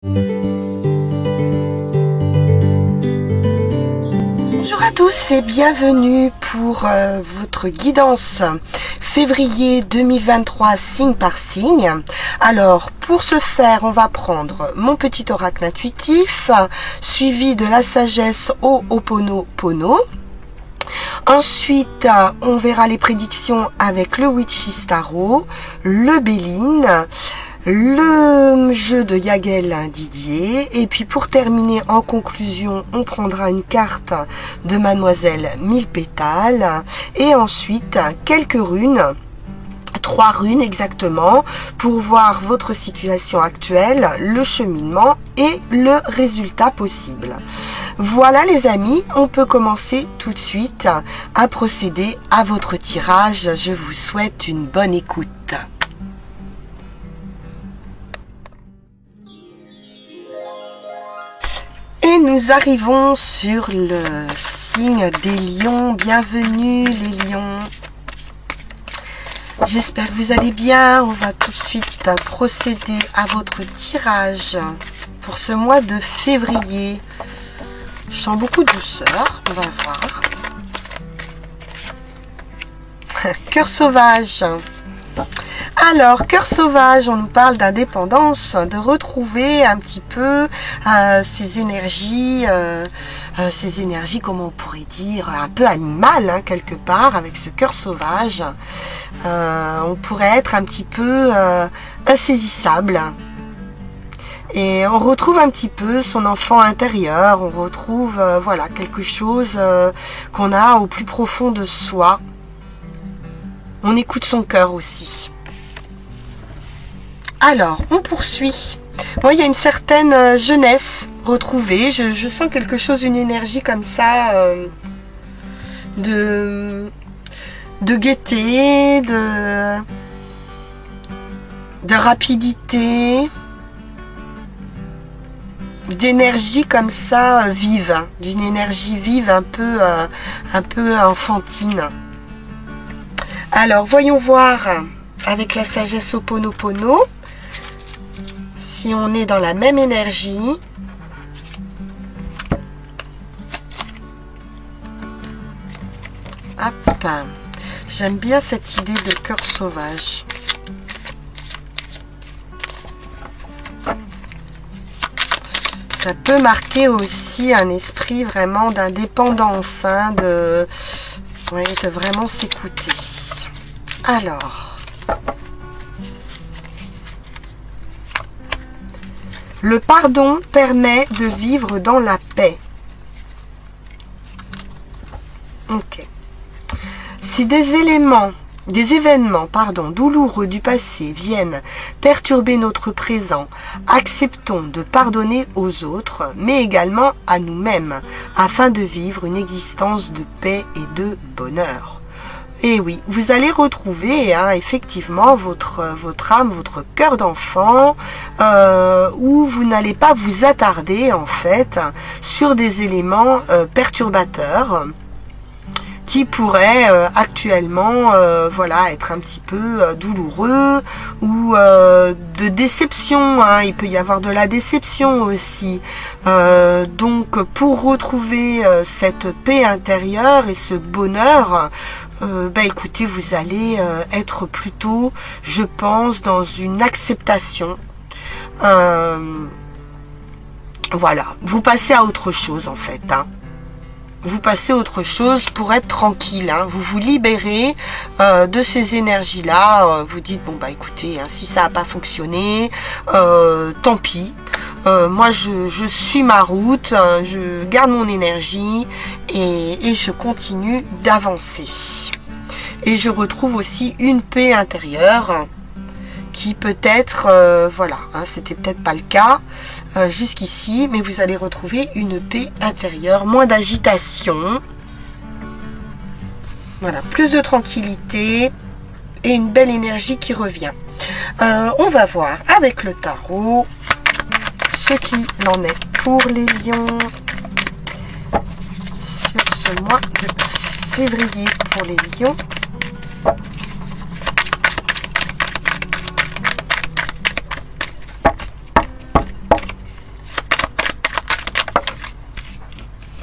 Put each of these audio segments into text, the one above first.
Bonjour à tous et bienvenue pour votre guidance février 2023 signe par signe. Alors pour ce faire, on va prendre mon petit oracle intuitif suivi de la sagesse Ho'oponopono. Ensuite, on verra les prédictions avec le Witch's Tarot, le Béline, le jeu de Yagel Didier. Et puis pour terminer, en conclusion, on prendra une carte de Mademoiselle Mille Pétales. Et ensuite, quelques runes. 3 runes exactement pour voir votre situation actuelle, le cheminement et le résultat possible. Voilà les amis, on peut commencer tout de suite à procéder à votre tirage. Je vous souhaite une bonne écoute. Et nous arrivons sur le signe des lions. Bienvenue les lions. J'espère que vous allez bien. On va tout de suite procéder à votre tirage pour ce mois de février. Je sens beaucoup de douceur. On va voir. Cœur sauvage. Alors, cœur sauvage, on nous parle d'indépendance, de retrouver un petit peu ces énergies, comment on pourrait dire, un peu animales, hein, quelque part, avec ce cœur sauvage. On pourrait être un petit peu insaisissable. Et on retrouve un petit peu son enfant intérieur, on retrouve voilà, quelque chose qu'on a au plus profond de soi. On écoute son cœur aussi. Alors, on poursuit. Moi, il y a une certaine jeunesse retrouvée. Je sens quelque chose, une énergie comme ça, de gaieté, de rapidité, d'énergie comme ça vive, d'une énergie vive un peu enfantine. Alors, voyons voir avec la sagesse Ho'oponopono si on est dans la même énergie. Hop. J'aime bien cette idée de cœur sauvage. Ça peut marquer aussi un esprit vraiment d'indépendance, hein, de vraiment s'écouter. Alors, le pardon permet de vivre dans la paix. Ok. Si des événements, douloureux du passé viennent perturber notre présent, acceptons de pardonner aux autres, mais également à nous-mêmes, afin de vivre une existence de paix et de bonheur. Et oui, vous allez retrouver hein, effectivement votre âme, votre cœur d'enfant, où vous n'allez pas vous attarder en fait sur des éléments perturbateurs qui pourraient actuellement voilà, être un petit peu douloureux ou de déception. Hein. Il peut y avoir de la déception aussi. Donc pour retrouver cette paix intérieure et ce bonheur, écoutez, vous allez être plutôt, je pense, dans une acceptation. Voilà, vous passez à autre chose en fait. Hein. Vous passez à autre chose pour être tranquille. Hein. Vous vous libérez de ces énergies-là. Vous dites, bon bah écoutez, hein, si ça n'a pas fonctionné, tant pis. Moi, je suis ma route, je garde mon énergie et je continue d'avancer. Et je retrouve aussi une paix intérieure qui peut-être, voilà, hein, c'était peut-être pas le cas jusqu'ici, mais vous allez retrouver une paix intérieure, moins d'agitation. Voilà, plus de tranquillité et une belle énergie qui revient. On va voir avec le tarot ce qu'il en est pour les lions sur ce mois de février pour les lions.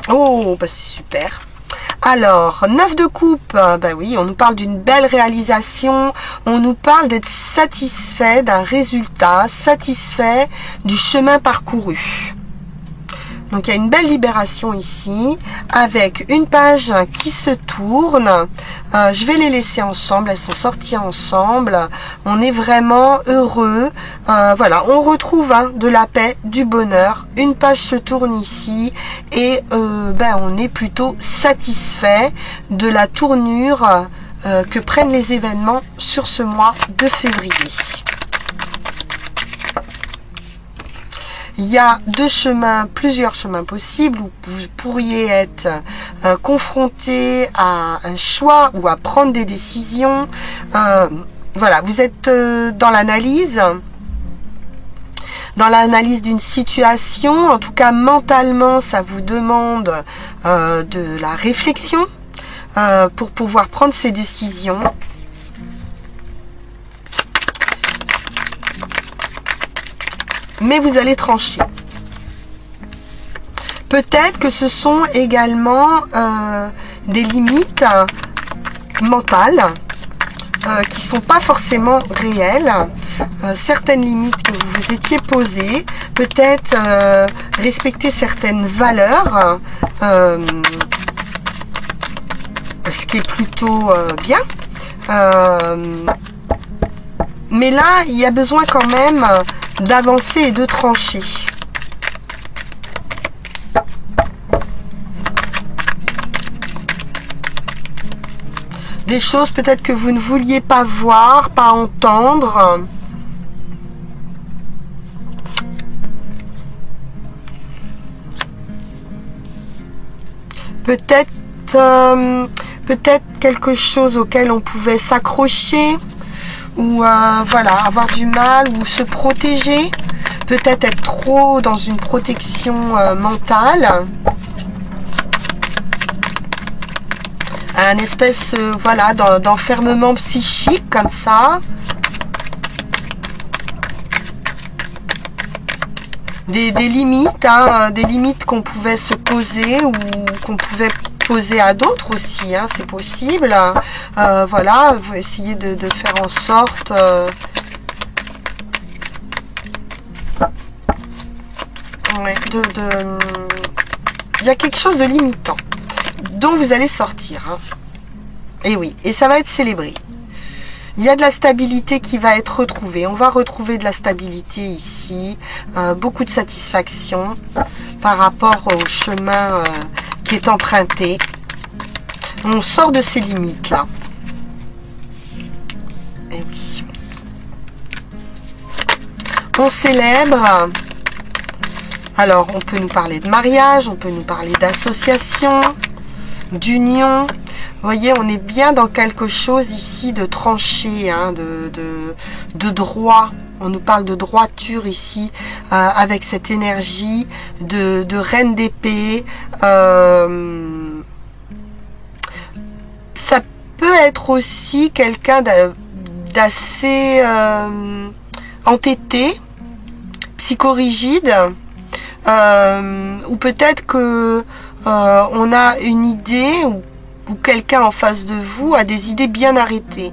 Oh, bah c'est super. Alors, 9 de coupe, ben oui, on nous parle d'une belle réalisation, on nous parle d'être satisfait d'un résultat, satisfait du chemin parcouru. Donc, il y a une belle libération ici, avec une page qui se tourne. Je vais les laisser ensemble, elles sont sorties ensemble. On est vraiment heureux. Voilà, on retrouve de la paix, du bonheur. Une page se tourne ici et on est plutôt satisfait de la tournure que prennent les événements sur ce mois de février. Il y a plusieurs chemins possibles où vous pourriez être confronté à un choix ou à prendre des décisions. Voilà, vous êtes dans l'analyse d'une situation. En tout cas, mentalement, ça vous demande de la réflexion pour pouvoir prendre ces décisions. Mais vous allez trancher. Peut-être que ce sont également des limites mentales qui ne sont pas forcément réelles. Certaines limites que vous vous étiez posées. Peut-être respecter certaines valeurs. Ce qui est plutôt bien. Mais là, il y a besoin quand même d'avancer et de trancher. Des choses peut-être que vous ne vouliez pas voir, pas entendre. Peut-être quelque chose auquel on pouvait s'accrocher. Ou voilà, avoir du mal ou se protéger, peut-être être trop dans une protection mentale, un espèce voilà d'enfermement psychique comme ça, des limites, des limites qu'on pouvait se poser ou qu'on pouvait poser à d'autres aussi, c'est possible. Voilà, vous essayez de faire en sorte il y a quelque chose de limitant dont vous allez sortir. Et oui, et ça va être célébré. Il y a de la stabilité qui va être retrouvée. On va retrouver de la stabilité ici. Beaucoup de satisfaction par rapport au chemin qui est emprunté. On sort de ces limites-là. Et oui. On célèbre. Alors, on peut nous parler de mariage, on peut nous parler d'association, d'union. Vous voyez, on est bien dans quelque chose ici de tranché, de droit. On nous parle de droiture ici, avec cette énergie de reine d'épée. Ça peut être aussi quelqu'un d'assez entêté, psychorigide, ou peut-être que on a une idée ou quelqu'un en face de vous a des idées bien arrêtées.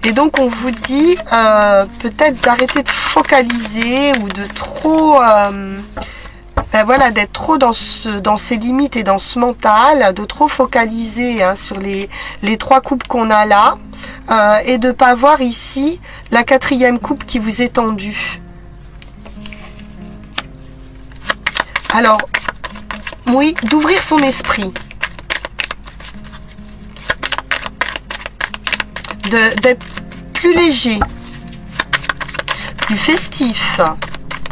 Et donc on vous dit peut-être d'arrêter de focaliser ou de trop voilà, d'être trop dans ces limites et dans ce mental, de trop focaliser sur les 3 coupes qu'on a là, et de ne pas voir ici la 4e coupe qui vous est tendue. Alors, oui, d'ouvrir son esprit. D'être plus léger, plus festif.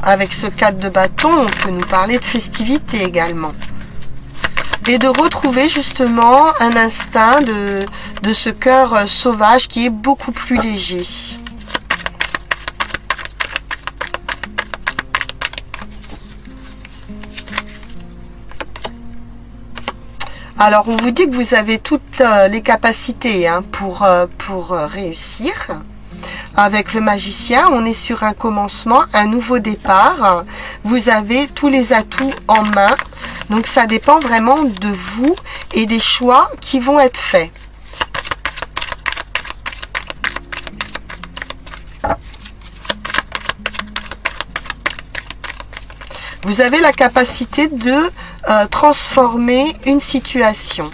Avec ce 4 de bâton, on peut nous parler de festivité également. Et de retrouver justement un instinct de ce cœur sauvage qui est beaucoup plus léger. Alors, on vous dit que vous avez toutes les capacités pour réussir. avec le magicien, on est sur un commencement, un nouveau départ. Vous avez tous les atouts en main. Donc ça dépend vraiment de vous et des choix qui vont être faits. Vous avez la capacité de transformer une situation.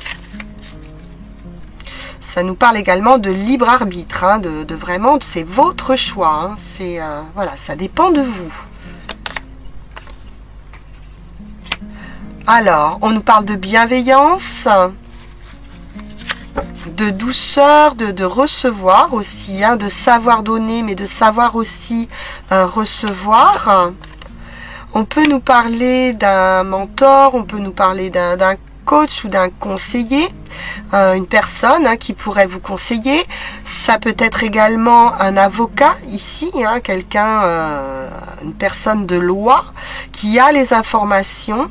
Ça nous parle également de libre arbitre, hein, de vraiment, c'est votre choix. Hein, c'est voilà, ça dépend de vous. Alors, on nous parle de bienveillance, de douceur, de recevoir aussi, hein, de savoir donner, mais de savoir aussi recevoir. On peut nous parler d'un mentor, on peut nous parler d'un coach ou d'un conseiller, une personne hein, qui pourrait vous conseiller. Ça peut être également un avocat ici, hein, quelqu'un, une personne de loi qui a les informations,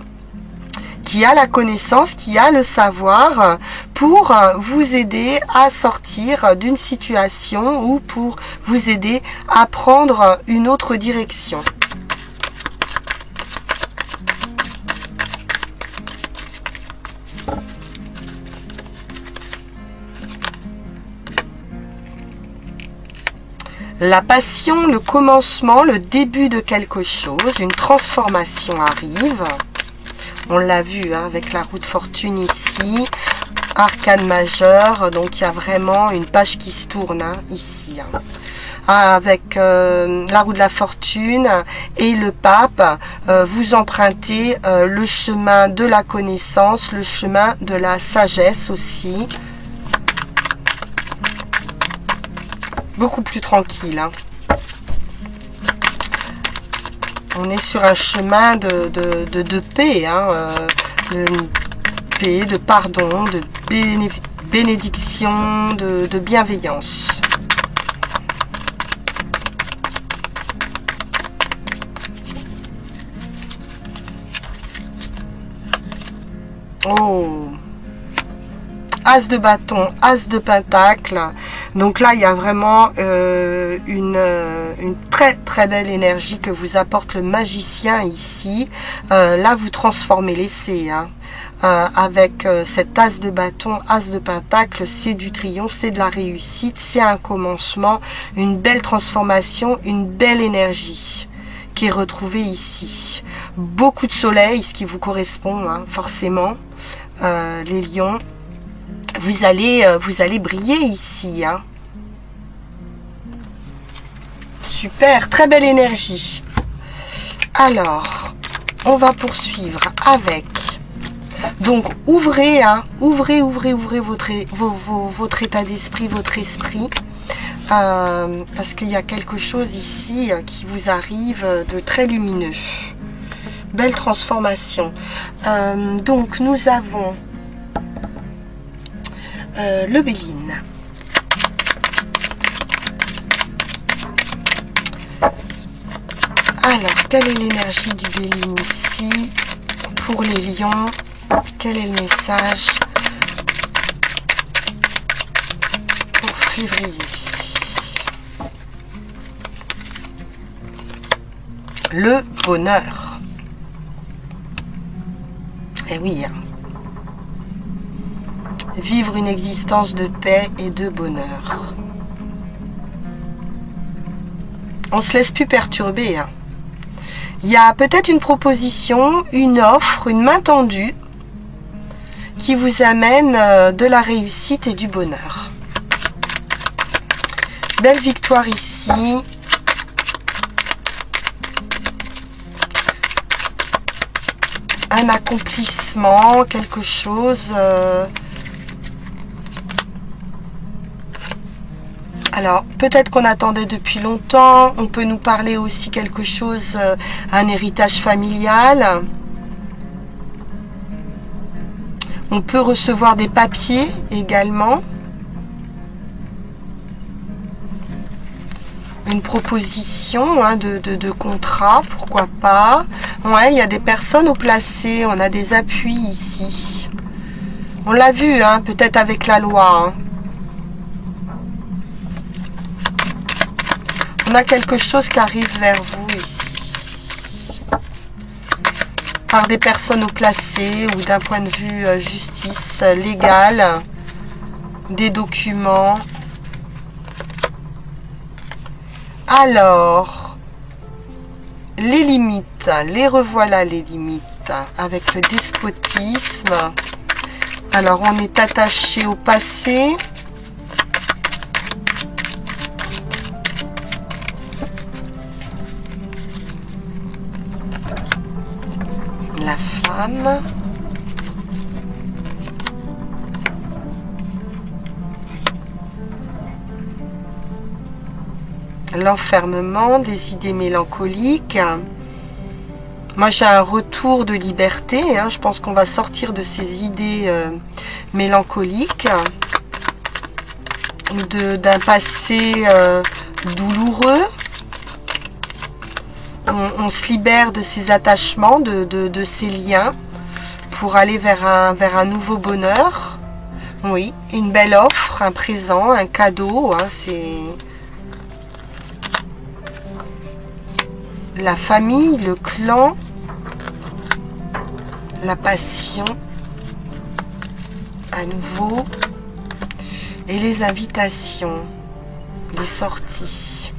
qui a la connaissance, qui a le savoir pour vous aider à sortir d'une situation ou pour vous aider à prendre une autre direction. La passion, le commencement, le début de quelque chose, une transformation arrive. On l'a vu hein, avec la roue de fortune ici, arcane majeure, donc il y a vraiment une page qui se tourne hein, ici. Hein. Avec la roue de la fortune et le pape, vous empruntez le chemin de la connaissance, le chemin de la sagesse aussi. Beaucoup plus tranquille. Hein. On est sur un chemin de paix, hein, de paix, de pardon, de bénédiction, de bienveillance. Oh! As de bâton, as de pentacle. Donc là, il y a vraiment une très très belle énergie que vous apporte le magicien ici. Là, vous transformez l'essai. Hein. Avec cet as de bâton, as de pentacle, c'est du triomphe, c'est de la réussite, c'est un commencement, une belle transformation, une belle énergie qui est retrouvée ici. Beaucoup de soleil, ce qui vous correspond, hein, forcément, les lions. Vous allez briller ici. Hein. Super, très belle énergie. Alors, on va poursuivre avec... Donc, ouvrez, hein, ouvrez votre état d'esprit, votre esprit. Parce qu'il y a quelque chose ici qui vous arrive de très lumineux. Belle transformation. Donc, nous avons... le Béline. Alors, quelle est l'énergie du Béline ici pour les lions? Quel est le message pour février? Le bonheur. Eh oui, hein. Vivre une existence de paix et de bonheur. On ne se laisse plus perturber. Hein. Il y a peut-être une proposition, une offre, une main tendue qui vous amène de la réussite et du bonheur. Belle victoire ici. Un accomplissement, quelque chose... Alors, peut-être qu'on attendait depuis longtemps, on peut nous parler aussi quelque chose, un héritage familial. On peut recevoir des papiers également. Une proposition hein, de contrat, pourquoi pas. Ouais, il y a des personnes au placé, on a des appuis ici. On l'a vu, hein, peut-être avec la loi. Hein. a quelque chose qui arrive vers vous ici. Par des personnes haut placées ou d'un point de vue justice légale, des documents. Alors, les limites, les revoilà les limites, avec le despotisme. Alors, on est attaché au passé. La femme. L'enfermement, des idées mélancoliques. Moi, j'ai un retour de liberté. Hein. Je pense qu'on va sortir de ces idées mélancoliques, d'un passé douloureux. On se libère de ces attachements, de ces liens, pour aller vers un nouveau bonheur. Oui, une belle offre, un présent, un cadeau. Hein, c'est la famille, le clan, la passion, à nouveau, et les invitations, les sorties.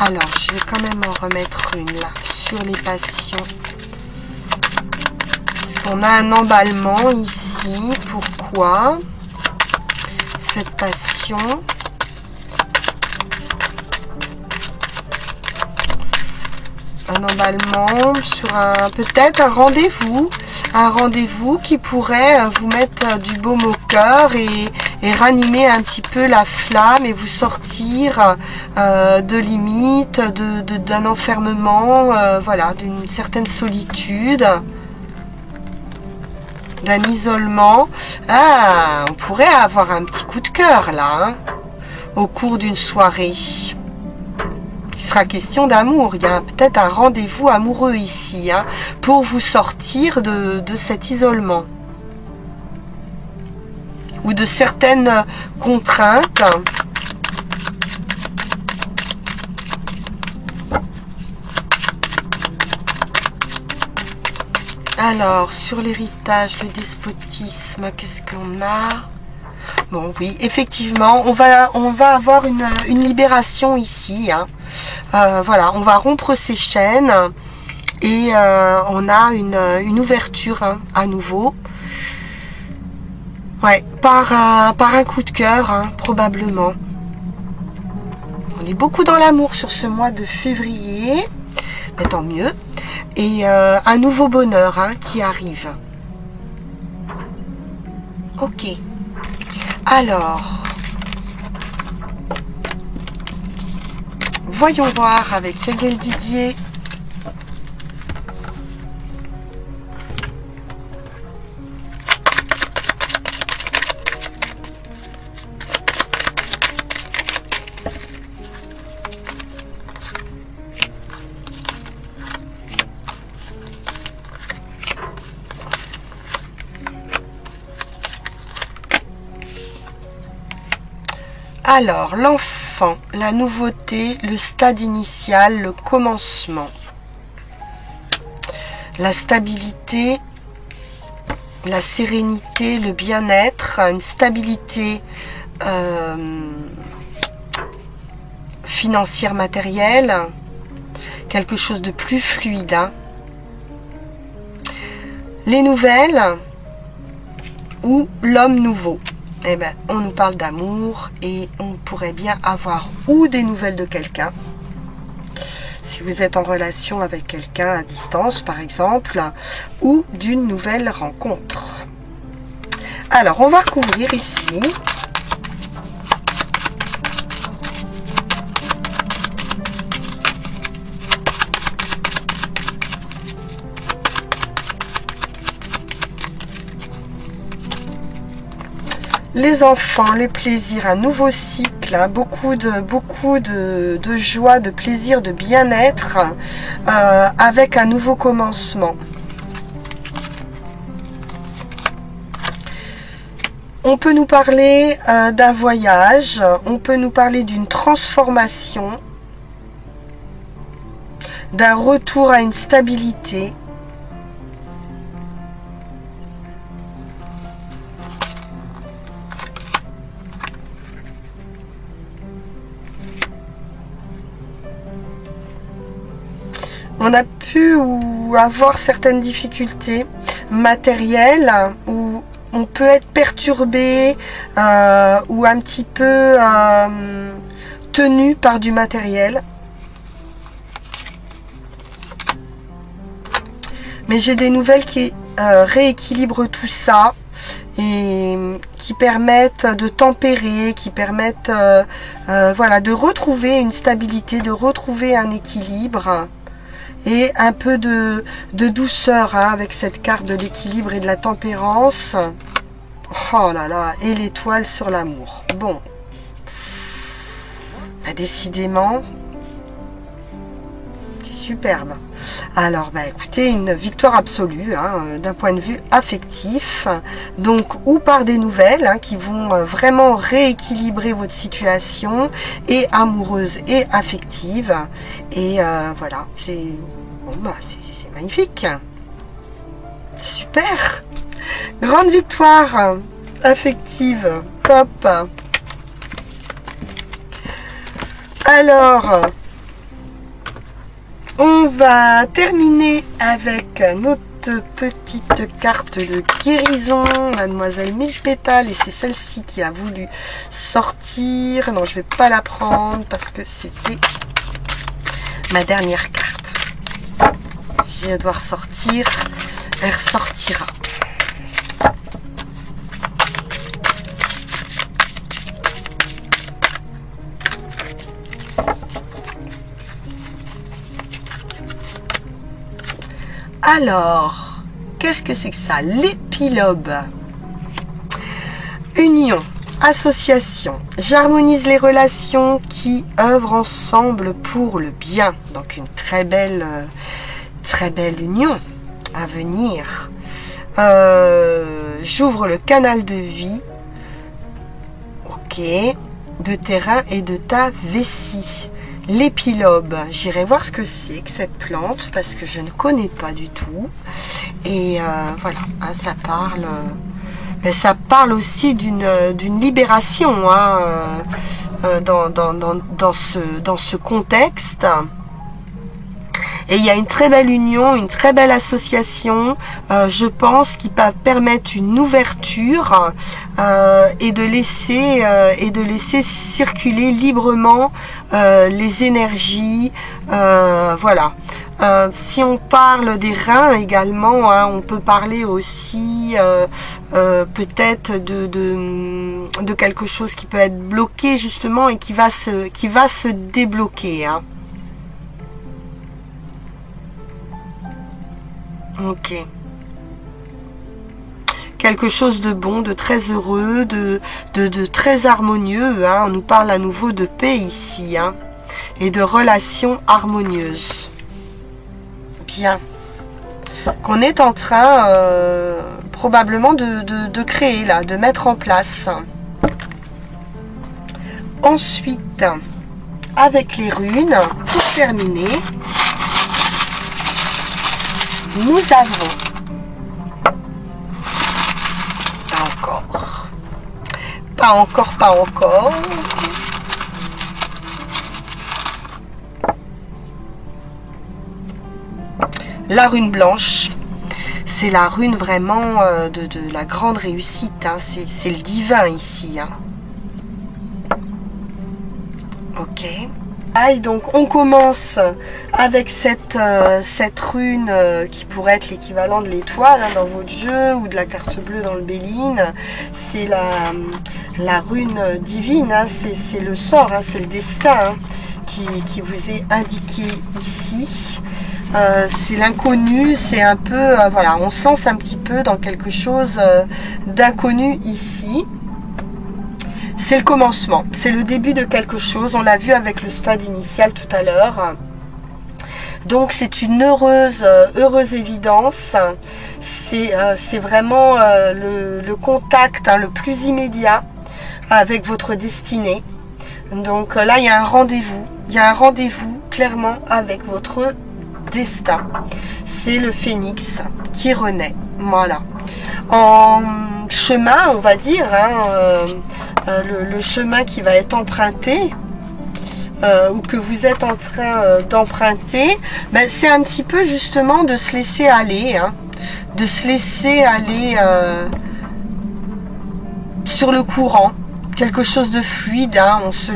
Alors, je vais quand même en remettre une là, sur les passions. Parce qu'on a un emballement ici. Pourquoi cette passion? Un emballement sur peut-être un rendez-vous qui pourrait vous mettre du baume au cœur et ranimer un petit peu la flamme et vous sortir de limites, d'un enfermement, voilà, d'une certaine solitude, d'un isolement. Ah, on pourrait avoir un petit coup de cœur là, hein, au cours d'une soirée. Il sera question d'amour. Il y a peut-être un rendez-vous amoureux ici, hein, pour vous sortir de cet isolement ou de certaines contraintes. Alors, sur l'héritage, le despotisme, qu'est-ce qu'on a? Bon, oui, effectivement, on va avoir une libération ici, hein. Voilà, on va rompre ces chaînes et on a une ouverture, hein, à nouveau. Ouais, par un coup de cœur, hein, probablement. On est beaucoup dans l'amour sur ce mois de février, mais tant mieux. Et un nouveau bonheur, hein, qui arrive. Ok. Alors, voyons voir avec Chéguel Didier. Alors, l'enfant, la nouveauté, le stade initial, le commencement, la stabilité, la sérénité, le bien-être, une stabilité financière, matérielle, quelque chose de plus fluide, hein. Les nouvelles ou l'homme nouveau. Eh ben, on nous parle d'amour et on pourrait bien avoir ou des nouvelles de quelqu'un. Si vous êtes en relation avec quelqu'un à distance, par exemple, ou d'une nouvelle rencontre. Alors, on va recouvrir ici. Les enfants, le plaisir, un nouveau cycle, hein, beaucoup de joie, de plaisir, de bien-être, avec un nouveau commencement. On peut nous parler d'un voyage, on peut nous parler d'une transformation, d'un retour à une stabilité. On a pu avoir certaines difficultés matérielles où on peut être perturbé ou un petit peu tenu par du matériel. Mais j'ai des nouvelles qui rééquilibrent tout ça et qui permettent de tempérer, qui permettent voilà, de retrouver une stabilité, de retrouver un équilibre. Et un peu de douceur hein, avec cette carte de l'équilibre et de la tempérance. Oh là là, et l'étoile sur l'amour. Bon. Bah, décidément, c'est superbe. Alors, bah, écoutez, une victoire absolue hein, d'un point de vue affectif. Donc, ou par des nouvelles hein, qui vont vraiment rééquilibrer votre situation et amoureuse et affective. Et voilà, c'est bon, bah, c'est magnifique. Super. Grande victoire affective. Top. Alors, on va terminer avec notre petite carte de guérison, Mademoiselle Mille Pétales, et c'est celle-ci qui a voulu sortir. Non, je vais pas la prendre parce que c'était ma dernière carte. Si elle doit ressortir, elle ressortira. Alors, qu'est-ce que c'est que ça? L'épilogue. Union, association. J'harmonise les relations qui œuvrent ensemble pour le bien. Donc une très belle union à venir. J'ouvre le canal de vie. Ok. De terrain et de ta vessie. L'épilobe, j'irai voir ce que c'est que cette plante parce que je ne connais pas du tout. Et voilà, hein, ça parle aussi d'une libération hein, dans ce contexte. Et il y a une très belle union, une très belle association, je pense, qui peut permettre une ouverture et de laisser circuler librement les énergies. Voilà. Si on parle des reins également, hein, on peut parler aussi peut-être de quelque chose qui peut être bloqué justement et qui va se débloquer. Hein. Ok. Quelque chose de bon, de très heureux, de très harmonieux. Hein. On nous parle à nouveau de paix ici. Hein, et de relations harmonieuses. Bien. Qu'on est en train probablement de créer là, de mettre en place. Ensuite, avec les runes, pour terminer, nous avons pas encore la rune blanche. C'est la rune vraiment de la grande réussite hein. C'est le divin ici hein. Ok. Et donc on commence avec cette rune qui pourrait être l'équivalent de l'étoile hein, dans votre jeu ou de la carte bleue dans le Béline. C'est la rune divine, hein, c'est le sort, hein, c'est le destin hein, qui vous est indiqué ici. C'est l'inconnu, c'est un peu, voilà, on se lance un petit peu dans quelque chose d'inconnu ici. C'est le commencement, c'est le début de quelque chose. On l'a vu avec le stade initial tout à l'heure. Donc c'est une heureuse évidence. C'est vraiment le contact hein, le plus immédiat avec votre destinée. Donc là il y a un rendez-vous. Il y a un rendez-vous clairement avec votre destin. C'est le phénix qui renaît. Voilà. En chemin, on va dire, le chemin qui va être emprunté, ou que vous êtes en train d'emprunter, ben, c'est un petit peu justement de se laisser aller, de se laisser aller sur le courant, quelque chose de fluide, on se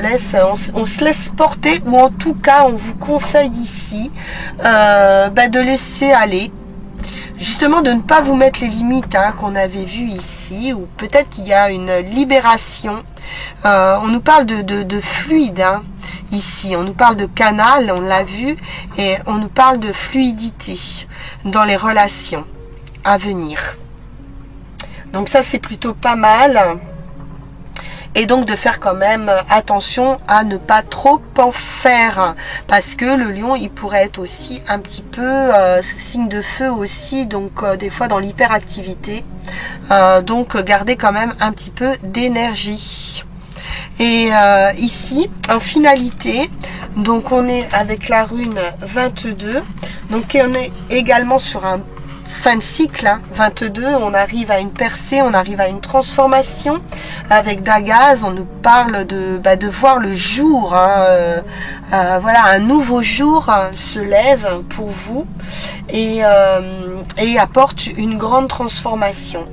laisse porter, ou en tout cas on vous conseille ici ben, de laisser aller, justement de ne pas vous mettre les limites qu'on avait vues ici, ou peut-être qu'il y a une libération. On nous parle de fluide, ici, on nous parle de canal, on l'a vu, et on nous parle de fluidité dans les relations à venir. Donc ça, c'est plutôt pas mal. Et donc de faire quand même attention à ne pas trop en faire, parce que le lion, il pourrait être aussi un petit peu signe de feu aussi, donc des fois dans l'hyperactivité. Donc garder quand même un petit peu d'énergie. Et ici, en finalité, donc on est avec la rune 22, donc on est également sur un fin de cycle, 22, on arrive à une percée, on arrive à une transformation avec Dagaz, on nous parle de voir le jour, voilà, un nouveau jour se lève pour vous et apporte une grande transformation.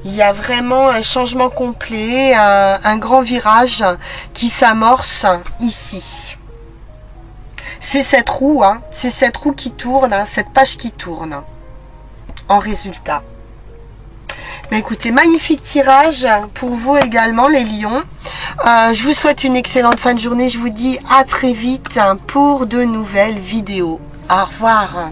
Il y a vraiment un changement complet, un grand virage qui s'amorce ici. C'est cette roue, c'est cette roue qui tourne, cette page qui tourne en résultat. Mais écoutez, magnifique tirage pour vous également les lions. Je vous souhaite une excellente fin de journée. Je vous dis à très vite pour de nouvelles vidéos. Au revoir.